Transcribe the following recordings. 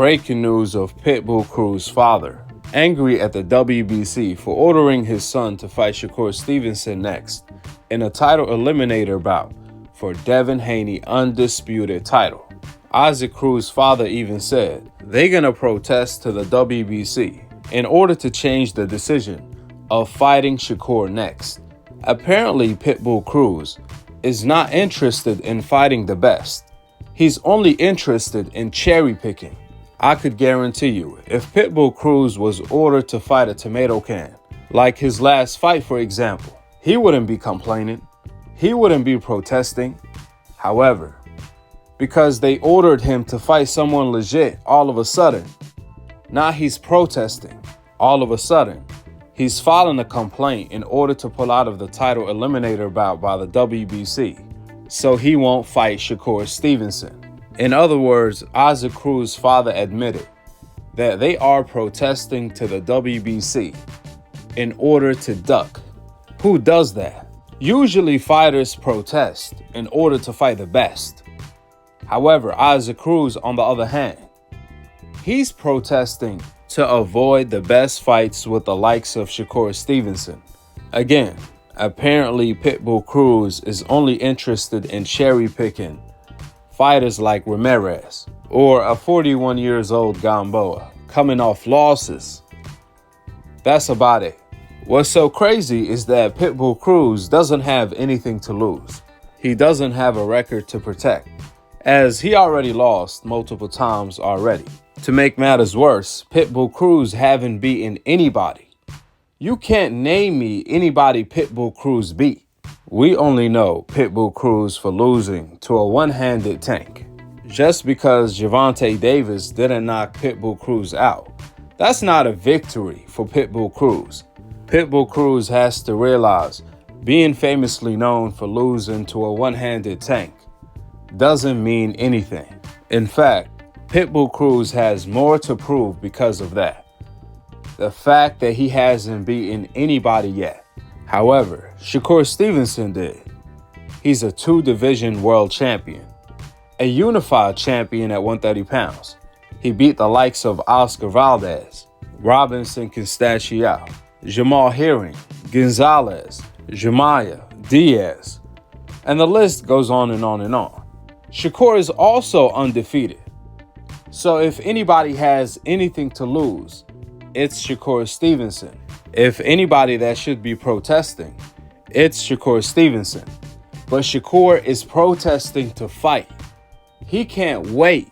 Breaking news of PitBull Cruz' father angry at the WBC for ordering his son to fight Shakur Stevenson next in a title eliminator bout for Devin Haney undisputed title. Isaac Cruz' father even said they're gonna protest to the WBC in order to change the decision of fighting Shakur next. Apparently, PitBull Cruz is not interested in fighting the best. He's only interested in cherry picking. I could guarantee you, if PitBull Cruz was ordered to fight a tomato can, like his last fight for example, he wouldn't be complaining. He wouldn't be protesting. However, because they ordered him to fight someone legit all of a sudden, now he's protesting. All of a sudden, he's filing a complaint in order to pull out of the title eliminator bout by the WBC, so he won't fight Shakur Stevenson. In other words, Isaac Cruz' father admitted that they are protesting to the WBC in order to duck. Who does that? Usually fighters protest in order to fight the best. However, Isaac Cruz, on the other hand, he's protesting to avoid the best fights with the likes of Shakur Stevenson. Again, apparently PitBull Cruz is only interested in cherry picking fighters like Ramirez or a 41 years old Gamboa coming off losses. That's about it. What's so crazy is that PitBull Cruz doesn't have anything to lose. He doesn't have a record to protect, as he already lost multiple times already. To make matters worse, PitBull Cruz haven't beaten anybody. You can't name me anybody PitBull Cruz beat. We only know PitBull Cruz for losing to a one-handed tank. Just because Gervonta Davis didn't knock PitBull Cruz out, that's not a victory for PitBull Cruz. PitBull Cruz has to realize being famously known for losing to a one-handed tank doesn't mean anything. In fact, PitBull Cruz has more to prove because of that. The fact that he hasn't beaten anybody yet. However, Shakur Stevenson did. He's a two-division world champion, a unified champion at 130 pounds. He beat the likes of Oscar Valdez, Robinson Constantial, Jamal Herring, Gonzalez, Jemiah, Diaz, and the list goes on and on and on. Shakur is also undefeated. So if anybody has anything to lose, it's Shakur Stevenson. If anybody that should be protesting, it's Shakur Stevenson. But Shakur is protesting to fight. He can't wait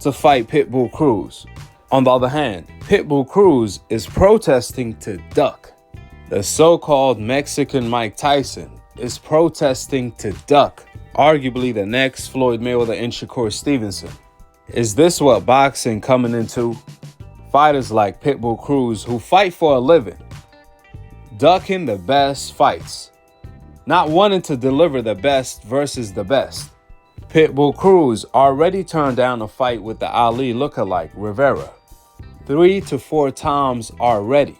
to fight PitBull Cruz. On the other hand, PitBull Cruz is protesting to duck. The so-called Mexican Mike Tyson is protesting to duck, arguably the next Floyd Mayweather and Shakur Stevenson. Is this what boxing coming into? Fighters like PitBull Cruz who fight for a living, ducking the best fights, not wanting to deliver the best versus the best. PitBull Cruz already turned down a fight with the Ali lookalike Rivera 3 to 4 times already.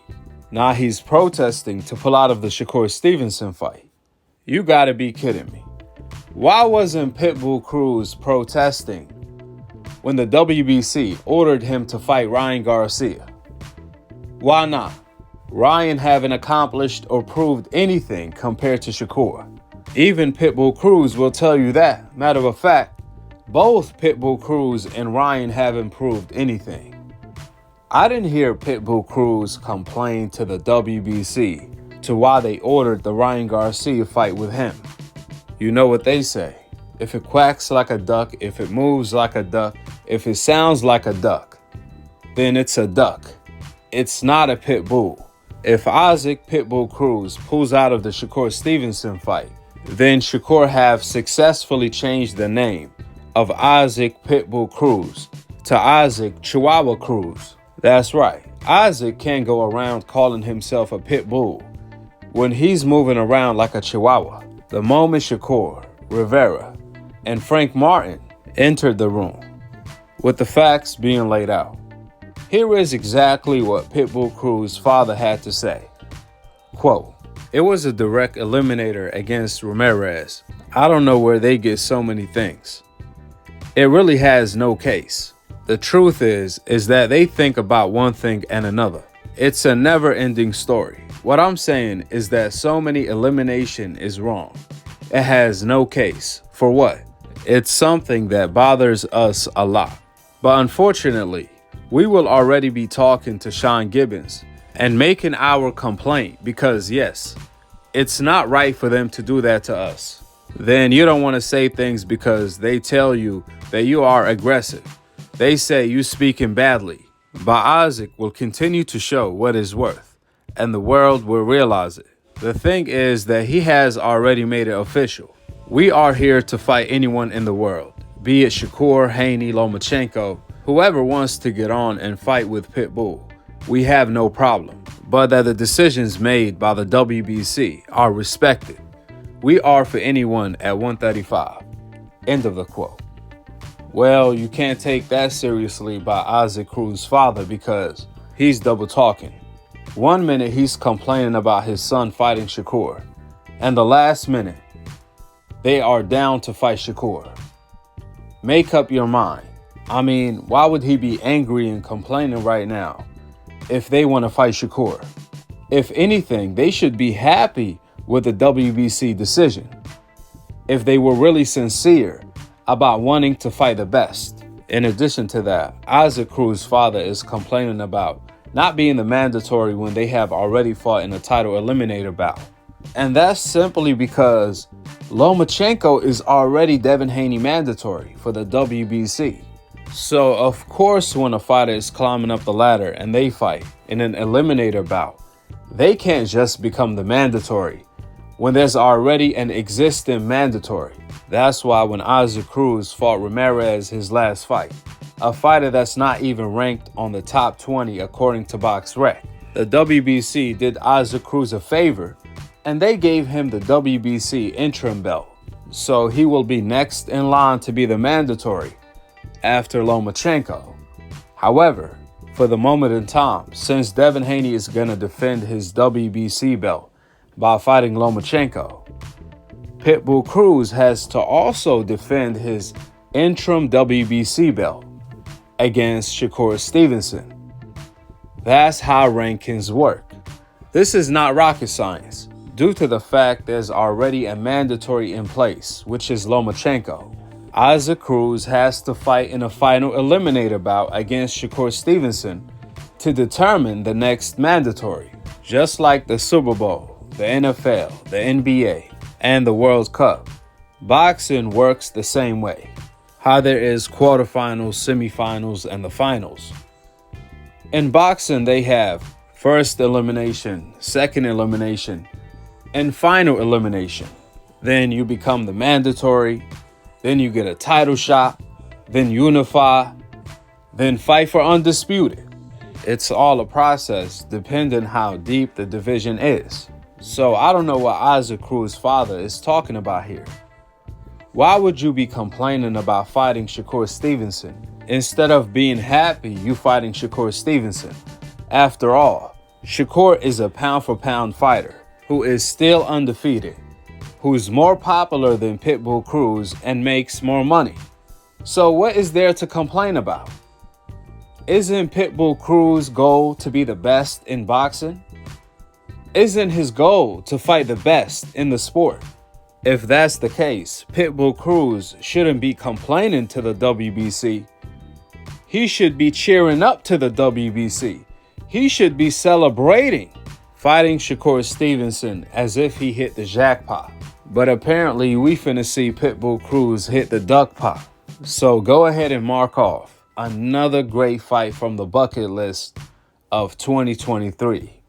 Now he's protesting to pull out of the Shakur Stevenson fight. You gotta be kidding me. Why wasn't PitBull Cruz protesting when the WBC ordered him to fight Ryan Garcia? Why not? Ryan haven't accomplished or proved anything compared to Shakur. Even PitBull Cruz will tell you that. Matter of fact, both PitBull Cruz and Ryan haven't proved anything. I didn't hear PitBull Cruz complain to the WBC to why they ordered the Ryan Garcia fight with him. You know what they say. If it quacks like a duck, if it moves like a duck, if it sounds like a duck, then it's a duck. It's not a pit bull. If Isaac PitBull Cruz pulls out of the Shakur Stevenson fight, then Shakur have successfully changed the name of Isaac PitBull Cruz to Isaac Chihuahua Cruz. That's right. Isaac can't go around calling himself a pit bull when he's moving around like a chihuahua. The moment Shakur, Rivera, and Frank Martin entered the room, with the facts being laid out, here is exactly what PitBull Cruz's father had to say. Quote, "It was a direct eliminator against Ramirez. I don't know where they get so many things. It really has no case. The truth is that they think about one thing and another. It's a never-ending story. What I'm saying is that so many elimination is wrong. It has no case. For what? It's something that bothers us a lot. But unfortunately, we will already be talking to Sean Gibbons and making our complaint because yes, it's not right for them to do that to us. Then you don't want to say things because they tell you that you are aggressive. They say you speaking badly. But Isaac will continue to show what is worth, and the world will realize it. The thing is that he has already made it official. We are here to fight anyone in the world, be it Shakur, Haney, Lomachenko, whoever wants to get on and fight with PitBull. We have no problem, but that the decisions made by the WBC are respected. We are for anyone at 135. End of the quote. Well, you can't take that seriously by Isaac Cruz's father because he's double talking. 1 minute he's complaining about his son fighting Shakur, and the last minute they are down to fight Shakur. Make up your mind. I mean, why would he be angry and complaining right now if they want to fight Shakur? If anything, they should be happy with the WBC decision if they were really sincere about wanting to fight the best. In addition to that, Isaac Cruz's father is complaining about not being the mandatory when they have already fought in a title eliminator bout. And that's simply because Lomachenko is already Devin Haney mandatory for the WBC. So of course when a fighter is climbing up the ladder and they fight in an eliminator bout, they can't just become the mandatory when there's already an existing mandatory. That's why when Isaac Cruz fought Ramirez his last fight, a fighter that's not even ranked on the top 20 according to BoxRec, the WBC did Isaac Cruz a favor and they gave him the WBC interim belt. So he will be next in line to be the mandatory after Lomachenko. However, for the moment in time, since Devin Haney is going to defend his WBC belt by fighting Lomachenko, PitBull Cruz has to also defend his interim WBC belt against Shakur Stevenson. That's how rankings work. This is not rocket science, due to the fact there's already a mandatory in place, which is Lomachenko. Isaac Cruz has to fight in a final eliminator bout against Shakur Stevenson to determine the next mandatory, just like the Super Bowl, the NFL, the NBA, and the World Cup. Boxing works the same way. How there is quarterfinals, semifinals, and the finals. In boxing, they have first elimination, second elimination, and final elimination. Then you become the mandatory, then you get a title shot, then unify, then fight for undisputed. It's all a process depending how deep the division is. So I don't know what Isaac Cruz's father is talking about here. Why would you be complaining about fighting Shakur Stevenson instead of being happy you fighting Shakur Stevenson? After all, Shakur is a pound-for-pound fighter who is still undefeated, who's more popular than PitBull Cruz and makes more money. So what is there to complain about? Isn't PitBull Cruz's goal to be the best in boxing? Isn't his goal to fight the best in the sport? If that's the case, PitBull Cruz shouldn't be complaining to the WBC. He should be cheering up to the WBC. He should be celebrating fighting Shakur Stevenson as if he hit the jackpot. But apparently we finna see PitBull Cruz hit the duck pot. So go ahead and mark off another great fight from the bucket list of 2023.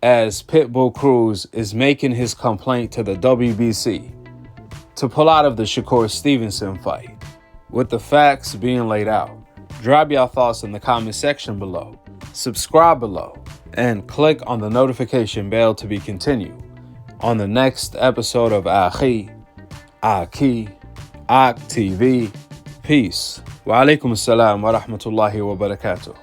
As PitBull Cruz is making his complaint to the WBC to pull out of the Shakur Stevenson fight. With the facts being laid out, drop your thoughts in the comment section below, subscribe below, and click on the notification bell to be continued on the next episode of Akhi, Akhi TV. Peace. Wa alaikum assalam wa rahmatullahi wa barakatuh.